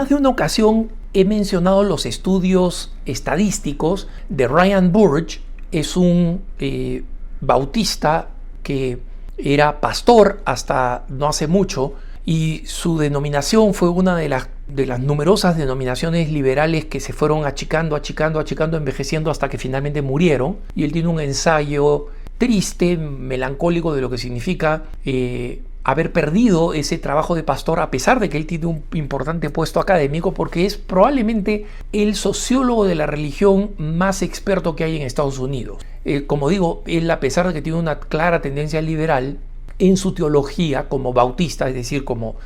más de una ocasión he mencionado los estudios estadísticos de Ryan Burge. Es un bautista que era pastor hasta no hace mucho, y su denominación fue una de las numerosas denominaciones liberales que se fueron achicando, envejeciendo hasta que finalmente murieron. Y él tiene un ensayo triste, melancólico, de lo que significa haber perdido ese trabajo de pastor, a pesar de que él tiene un importante puesto académico, porque es probablemente el sociólogo de la religión más experto que hay en Estados Unidos. Como digo, él, a pesar de que tiene una clara tendencia liberal, en su teología como bautista, es decir, como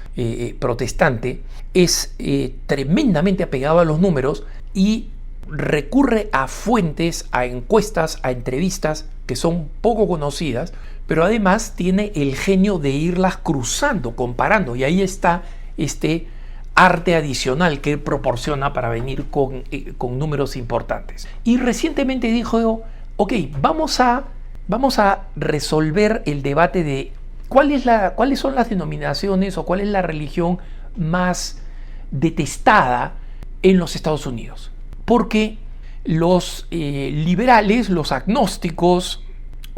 protestante, es tremendamente apegado a los números y recurre a fuentes, a encuestas, a entrevistas que son poco conocidas, pero además tiene el genio de irlas cruzando, comparando, y ahí está este arte adicional que él proporciona para venir con números importantes. Y recientemente dijo, ok, vamos a resolver el debate de cuáles son las denominaciones o cuál es la religión más detestada en los Estados Unidos. Porque los liberales, los agnósticos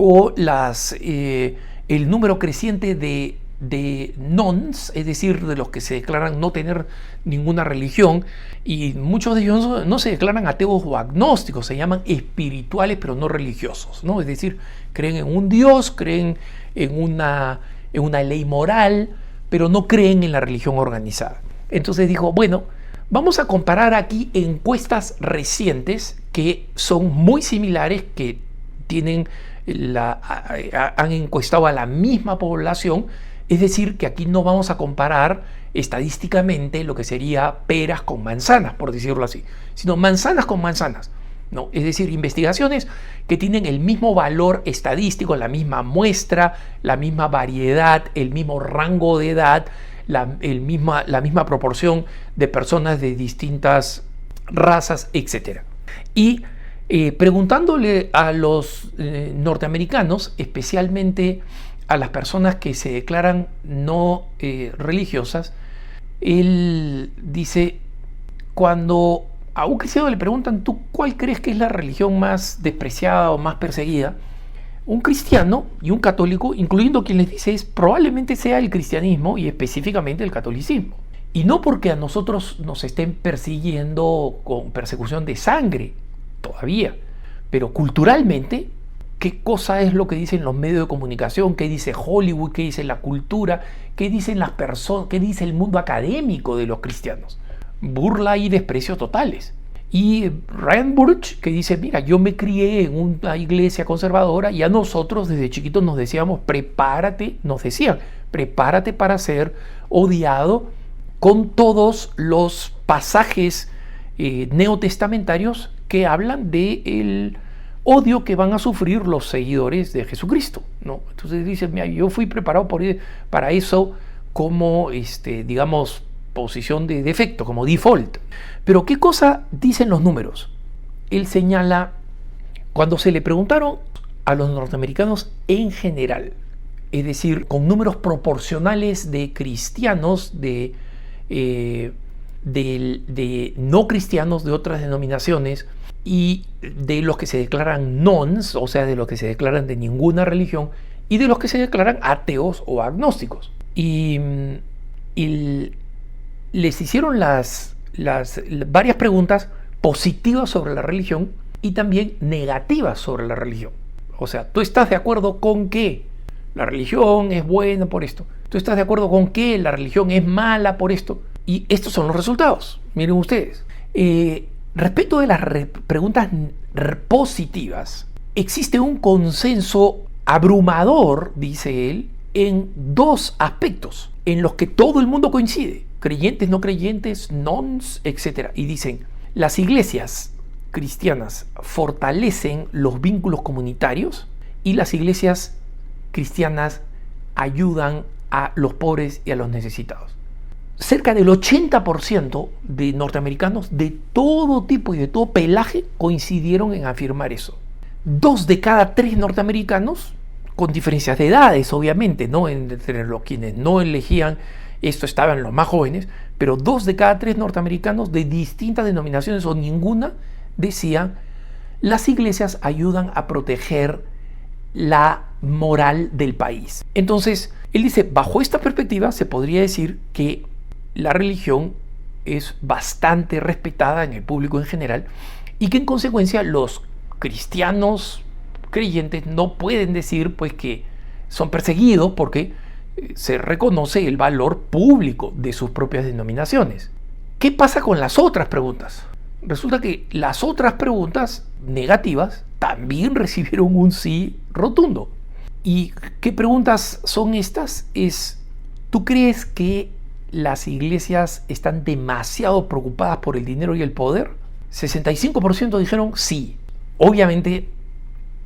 o el número creciente de nons, es decir, de los que se declaran no tener ninguna religión, y muchos de ellos no se declaran ateos o agnósticos, se llaman espirituales pero no religiosos, ¿no? Es decir, creen en un Dios, creen en una ley moral, pero no creen en la religión organizada. Entonces dijo, bueno, vamos a comparar aquí encuestas recientes que son muy similares, que han encuestado a la misma población. Es decir, que aquí no vamos a comparar estadísticamente lo que sería peras con manzanas, por decirlo así, sino manzanas con manzanas, ¿no? Es decir, investigaciones que tienen el mismo valor estadístico, la misma muestra, la misma variedad, el mismo rango de edad, la misma proporción de personas de distintas razas, etc. Y preguntándole a los norteamericanos, especialmente a las personas que se declaran no religiosas, él dice, cuando a un cristiano le preguntan, ¿tú cuál crees que es la religión más despreciada o más perseguida? Un cristiano y un católico, incluyendo quien les dice, probablemente sea el cristianismo y específicamente el catolicismo. Y no porque a nosotros nos estén persiguiendo con persecución de sangre todavía, pero culturalmente, ¿qué cosa es lo que dicen los medios de comunicación? ¿Qué dice Hollywood? ¿Qué dice la cultura? ¿Qué dicen las personas? ¿Qué dice el mundo académico de los cristianos? Burla y desprecio totales. Y Ryan Burge, que dice, mira, yo me crié en una iglesia conservadora y a nosotros desde chiquitos nos decíamos, nos decían, prepárate para ser odiado con todos los pasajes neotestamentarios que hablan del odio que van a sufrir los seguidores de Jesucristo, ¿no? Entonces dice, mira, yo fui preparado para eso como, digamos, posición de defecto, como default. Pero ¿qué cosa dicen los números? Él señala, cuando se le preguntaron a los norteamericanos en general, es decir, con números proporcionales de cristianos, de no cristianos de otras denominaciones, y de los que se declaran nons, o sea, de los que se declaran de ninguna religión, y de los que se declaran ateos o agnósticos. Y les hicieron varias preguntas positivas sobre la religión y también negativas sobre la religión. O sea, ¿tú estás de acuerdo con que la religión es buena por esto? ¿Tú estás de acuerdo con que la religión es mala por esto? Y estos son los resultados. Miren ustedes. Respecto de las preguntas positivas, existe un consenso abrumador, dice él, en dos aspectos en los que todo el mundo coincide: creyentes, no creyentes, nons, etc. Y dicen, las iglesias cristianas fortalecen los vínculos comunitarios y las iglesias cristianas ayudan a los pobres y a los necesitados. Cerca del 80% de norteamericanos de todo tipo y de todo pelaje coincidieron en afirmar eso. 2 de cada 3 norteamericanos, con diferencias de edades, obviamente, ¿no? Entre los quienes no elegían esto estaba en los más jóvenes, pero 2 de cada 3 norteamericanos de distintas denominaciones o ninguna decían: las iglesias ayudan a proteger la moral del país. Entonces, él dice, bajo esta perspectiva se podría decir que la religión es bastante respetada en el público en general y que en consecuencia los cristianos creyentes no pueden decir pues que son perseguidos porque se reconoce el valor público de sus propias denominaciones. ¿Qué pasa con las otras preguntas? Resulta que las otras preguntas negativas también recibieron un sí rotundo. ¿Y qué preguntas son estas? ¿Tú crees que las iglesias están demasiado preocupadas por el dinero y el poder? 65% dijeron sí. Obviamente,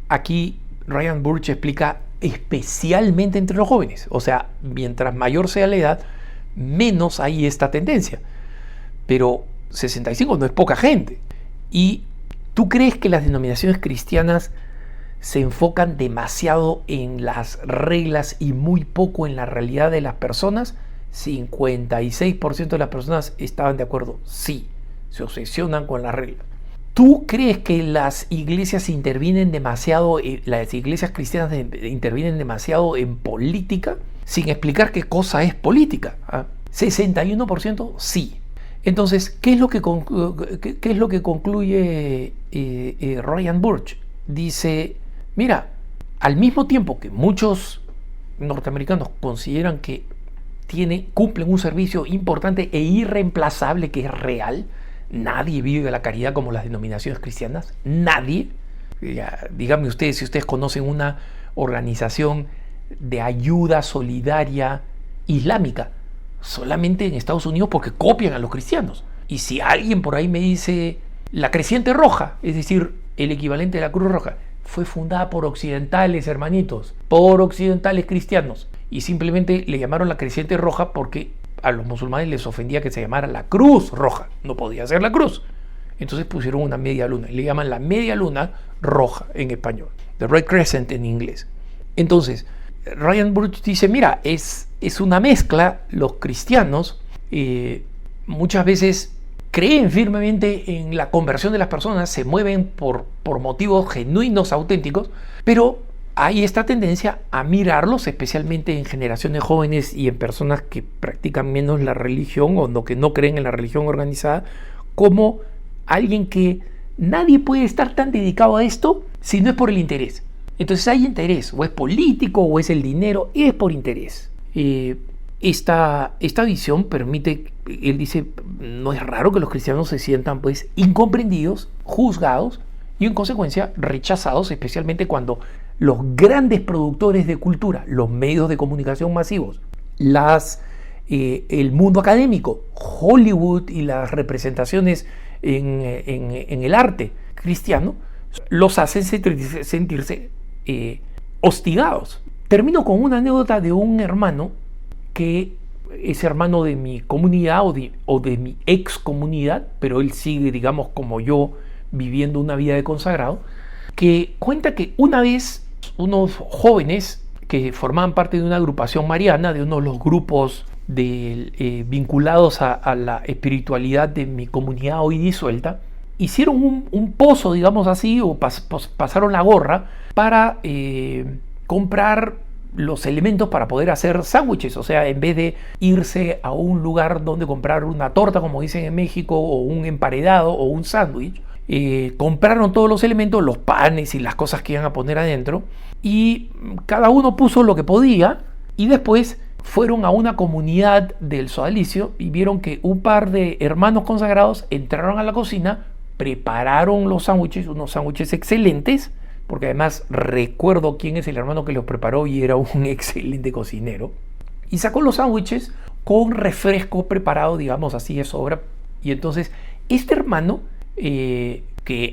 aquí Ryan Burge explica especialmente entre los jóvenes. O sea, mientras mayor sea la edad, menos hay esta tendencia. Pero 65 no es poca gente. ¿Y tú crees que las denominaciones cristianas se enfocan demasiado en las reglas y muy poco en la realidad de las personas? 56% de las personas estaban de acuerdo. Sí, se obsesionan con las reglas. ¿Tú crees que las iglesias intervienen demasiado, las iglesias cristianas intervienen demasiado en política, sin explicar qué cosa es política? 61% sí. Entonces, ¿qué es lo que concluye Ryan Burge? Dice, mira, al mismo tiempo que muchos norteamericanos consideran que cumplen un servicio importante e irreemplazable que es real, nadie vive de la caridad como las denominaciones cristianas, nadie. Díganme ustedes si ustedes conocen una organización de ayuda solidaria islámica, solamente en Estados Unidos, porque copian a los cristianos. Y si alguien por ahí me dice la Creciente Roja, es decir, el equivalente de la Cruz Roja, fue fundada por occidentales, hermanitos, por occidentales cristianos, y simplemente le llamaron la Creciente Roja porque a los musulmanes les ofendía que se llamara la Cruz Roja, no podía ser la cruz. Entonces pusieron una media luna y le llaman la media luna roja en español, the Red Crescent en inglés. Entonces Ryan Burge dice, mira, es una mezcla. Los cristianos muchas veces creen firmemente en la conversión de las personas, se mueven por motivos genuinos, auténticos, pero hay esta tendencia a mirarlos, especialmente en generaciones jóvenes y en personas que practican menos la religión o que no creen en la religión organizada, como alguien que nadie puede estar tan dedicado a esto si no es por el interés. Entonces hay interés, o es político o es el dinero, es por interés. Esta visión permite, él dice, no es raro que los cristianos se sientan pues incomprendidos, juzgados y en consecuencia rechazados, especialmente cuando los grandes productores de cultura, los medios de comunicación masivos, el mundo académico, Hollywood y las representaciones en el arte cristiano, los hacen sentirse hostigados. Termino con una anécdota de un hermano que es hermano de mi comunidad o de mi ex comunidad, pero él sigue, digamos, como yo, viviendo una vida de consagrado, que cuenta que una vez unos jóvenes que formaban parte de una agrupación mariana, de uno de los grupos vinculados a la espiritualidad de mi comunidad hoy disuelta, hicieron un pozo, digamos así, o pasaron la gorra para comprar los elementos para poder hacer sándwiches. O sea, en vez de irse a un lugar donde comprar una torta, como dicen en México, o un emparedado o un sándwich, compraron todos los elementos, los panes y las cosas que iban a poner adentro, y cada uno puso lo que podía, y después fueron a una comunidad del sodalicio y vieron que un par de hermanos consagrados entraron a la cocina, prepararon los sándwiches, unos sándwiches excelentes, porque además recuerdo quién es el hermano que los preparó y era un excelente cocinero, y sacó los sándwiches con refresco preparado, digamos así, de sobra. Y entonces este hermano, que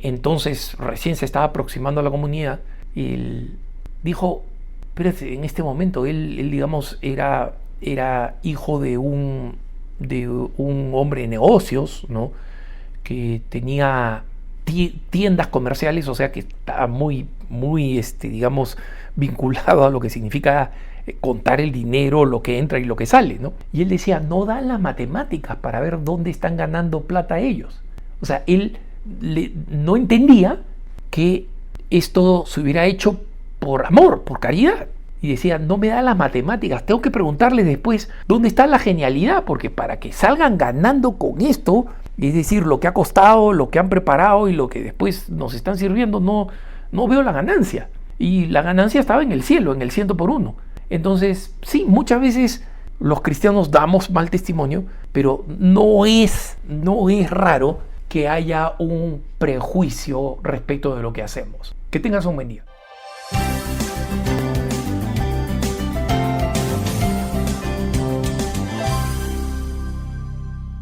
entonces recién se estaba aproximando a la comunidad, él dijo, pero en este momento él digamos, era hijo de un hombre de negocios, ¿no? Que tenía tiendas comerciales, o sea que está muy, digamos, vinculado a lo que significa contar el dinero, lo que entra y lo que sale, ¿no? Y él decía, no dan las matemáticas para ver dónde están ganando plata ellos. O sea, él no entendía que esto se hubiera hecho por amor, por caridad. Y decía, no me da las matemáticas, tengo que preguntarles después dónde está la genialidad, porque para que salgan ganando con esto, es decir, lo que ha costado, lo que han preparado y lo que después nos están sirviendo, no veo la ganancia. Y la ganancia estaba en el cielo, en el 100 por 1. Entonces, sí, muchas veces los cristianos damos mal testimonio, pero no es raro que haya un prejuicio respecto de lo que hacemos. Que tengas un buen día.